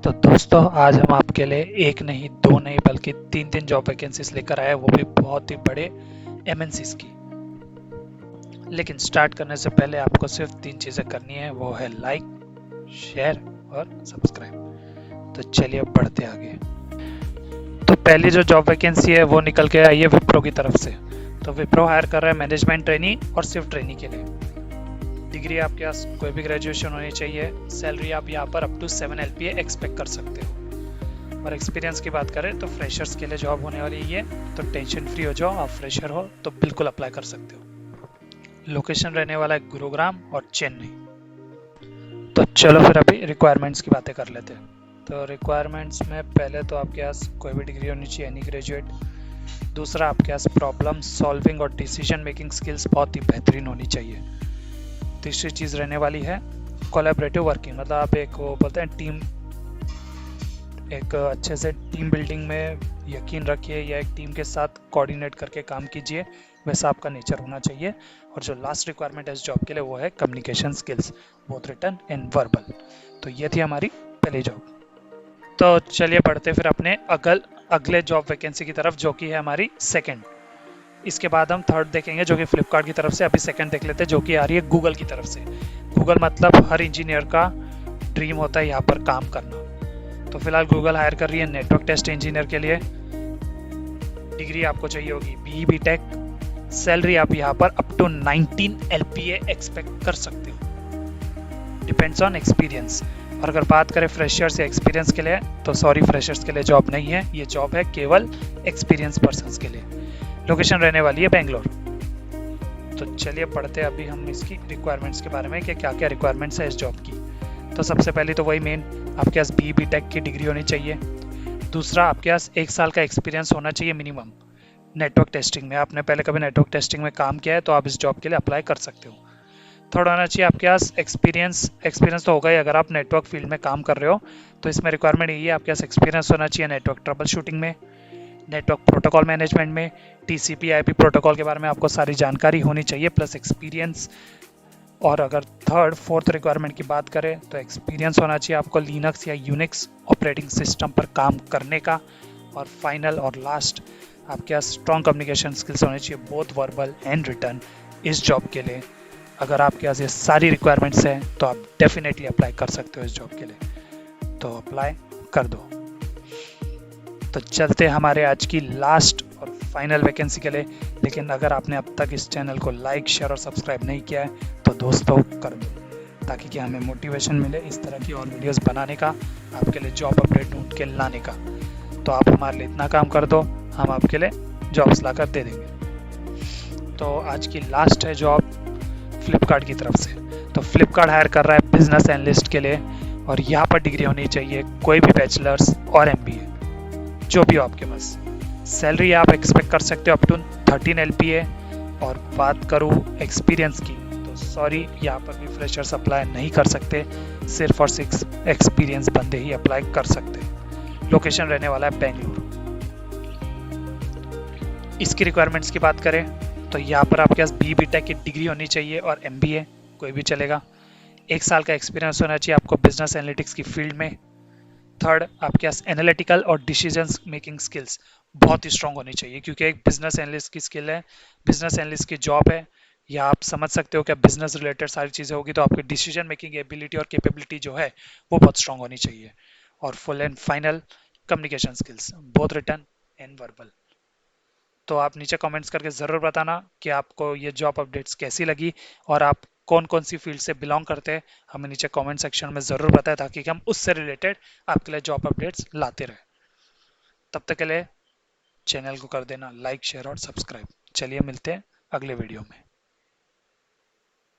तो दोस्तों आज हम आपके लिए एक नहीं दो नहीं बल्कि तीन तीन जॉब वैकेंसीज लेकर आए, वो भी बहुत ही बड़े एमएनसीज की। लेकिन स्टार्ट करने से पहले आपको सिर्फ तीन चीज़ें करनी है, वो है लाइक, शेयर और सब्सक्राइब। तो चलिए बढ़ते आगे। तो पहली जो जॉब वैकेंसी है वो निकल के आई है विप्रो की तरफ से। तो विप्रो हायर कर रहा है मैनेजमेंट ट्रेनी और सिर्फ ट्रेनी के लिए। डिग्री आपके पास कोई भी ग्रेजुएशन होनी चाहिए। सैलरी आप यहाँ पर अप टू 7 LPA एक्सपेक्ट कर सकते हो। और एक्सपीरियंस की बात करें तो फ्रेशर्स के लिए जॉब होने वाली है, तो टेंशन फ्री हो जाओ। आप फ्रेशर हो तो बिल्कुल अप्लाई कर सकते हो। लोकेशन रहने वाला है गुरुग्राम और चेन्नई। तो चलो फिर अभी रिक्वायरमेंट्स की बातें कर लेते हैं। तो रिक्वायरमेंट्स में पहले तो आपके पास कोई भी डिग्री होनी चाहिए, एनी ग्रेजुएट। दूसरा आपके पास प्रॉब्लम सॉल्विंग और डिसीजन मेकिंग स्किल्स बहुत ही बेहतरीन होनी चाहिए। तीसरी चीज़ रहने वाली है कोलैबोरेटिव वर्किंग, मतलब आप एक वो बोलते हैं टीम, एक अच्छे से टीम बिल्डिंग में यकीन रखिए या एक टीम के साथ कोऑर्डिनेट करके काम कीजिए, वैसा आपका नेचर होना चाहिए। और जो लास्ट रिक्वायरमेंट है इस जॉब के लिए वो है communication skills, both written and verbal. तो ये थी हमारी पहली जॉब। तो चलिए बढ़ते फिर अपने अगले जॉब वैकेंसी की तरफ, जो कि है हमारी सेकेंड। इसके बाद हम थर्ड देखेंगे जो कि फ्लिपकार्ट की तरफ से। अभी सेकंड देख लेते हैं जो कि आ रही है गूगल की तरफ से। गूगल मतलब हर इंजीनियर का ड्रीम होता है यहाँ पर काम करना। तो फिलहाल गूगल हायर कर रही है नेटवर्क टेस्ट इंजीनियर के लिए। डिग्री आपको चाहिए होगी BE BTech। सैलरी आप यहाँ पर अप टू 19 LPA एक्सपेक्ट कर सकते हो, डिपेंड्स ऑन एक्सपीरियंस। और अगर बात करें फ्रेशर्स या एक्सपीरियंस के लिए तो सॉरी, फ्रेशर्स के लिए जॉब नहीं है, ये जॉब है केवल एक्सपीरियंस पर्सन्स के लिए। लोकेशन रहने वाली है बेंगलोर। तो चलिए पढ़ते हैं अभी हम इसकी रिक्वायरमेंट्स के बारे में कि क्या क्या रिक्वायरमेंट्स है इस जॉब की। तो सबसे पहले तो वही मेन, आपके पास BE BTech की डिग्री होनी चाहिए। दूसरा आपके पास 1 साल का एक्सपीरियंस होना चाहिए मिनिमम नेटवर्क टेस्टिंग में। आपने पहले कभी नेटवर्क टेस्टिंग में काम किया है तो आप इस जॉब के लिए अप्लाई कर सकते हो। थर्ड होना चाहिए आपके पास एक्सपीरियंस तो होगा ही, अगर आप नेटवर्क फील्ड में काम कर रहे हो तो इसमें रिक्वायरमेंट यही है, आपके पास एक्सपीरियंस होना चाहिए नेटवर्क ट्रबल शूटिंग में, नेटवर्क प्रोटोकॉल मैनेजमेंट में, TCP/IP प्रोटोकॉल के बारे में आपको सारी जानकारी होनी चाहिए प्लस एक्सपीरियंस। और अगर थर्ड फोर्थ रिक्वायरमेंट की बात करें तो एक्सपीरियंस होना चाहिए आपको लिनक्स या यूनिक्स ऑपरेटिंग सिस्टम पर काम करने का। और फाइनल और लास्ट, आपके पास स्ट्रॉन्ग कम्युनिकेशन स्किल्स होने चाहिए बोथ वर्बल एंड रिटर्न इस जॉब के लिए। अगर आपके पास ये सारी रिक्वायरमेंट्स हैं तो आप डेफिनेटली अप्लाई कर सकते हो इस जॉब के लिए, तो अप्लाई कर दो। तो चलते हमारे आज की लास्ट और फाइनल वैकेंसी के लिए। लेकिन अगर आपने अब तक इस चैनल को लाइक, शेयर और सब्सक्राइब नहीं किया है तो दोस्तों कर दो, ताकि कि हमें मोटिवेशन मिले इस तरह की और वीडियोस बनाने का, आपके लिए जॉब अपडेट ढूंढ के लाने का। तो आप हमारे लिए इतना काम कर दो, हम आपके लिए जॉब्स ला कर दे देंगे। तो आज की लास्ट है जॉब फ्लिपकार्ट की तरफ से। तो फ्लिपकार्ट हायर कर रहा है बिजनेस एनालिस्ट के लिए, और यहाँ पर डिग्री होनी चाहिए कोई भी बैचलर्स और MBA, जो भी हो आपके पास। सैलरी आप एक्सपेक्ट कर सकते हो अप टू 13 LPA। और बात करूँ एक्सपीरियंस की तो सॉरी, यहाँ पर भी फ्रेशर्स अप्लाई नहीं कर सकते, सिर्फ और सिर्फ एक्सपीरियंस बंदे ही अप्लाई कर सकते हैं। लोकेशन रहने वाला है बेंगलुरु। इसकी रिक्वायरमेंट्स की बात करें तो यहाँ पर आपके पास BE BTech की डिग्री होनी चाहिए और MBA कोई भी चलेगा। 1 साल का एक्सपीरियंस होना चाहिए आपको बिजनेस एनालिटिक्स की फील्ड में। थर्ड, आपके पास एनालिटिकल और डिसीजन मेकिंग स्किल्स बहुत ही स्ट्रांग होनी चाहिए, क्योंकि एक बिजनेस एनालिस्ट की स्किल है, बिजनेस एनालिस्ट की जॉब है। या आप समझ सकते हो कि बिजनेस रिलेटेड सारी चीज़ें होगी तो आपकी डिसीजन मेकिंग एबिलिटी और कैपेबिलिटी जो है वो बहुत स्ट्रांग होनी चाहिए। और full and final communication skills both written and verbal. तो आप नीचे कमेंट्स करके ज़रूर बताना कि आपको ये जॉब अपडेट्स कैसी लगी और आप कौन कौन सी फील्ड से बिलोंग करते हैं। हमें नीचे कमेंट सेक्शन में ज़रूर बताएं, ताकि हम उससे रिलेटेड आपके लिए जॉब अपडेट्स लाते रहें। तब तक के लिए चैनल को कर देना लाइक, शेयर और सब्सक्राइब। चलिए मिलते हैं अगले वीडियो में।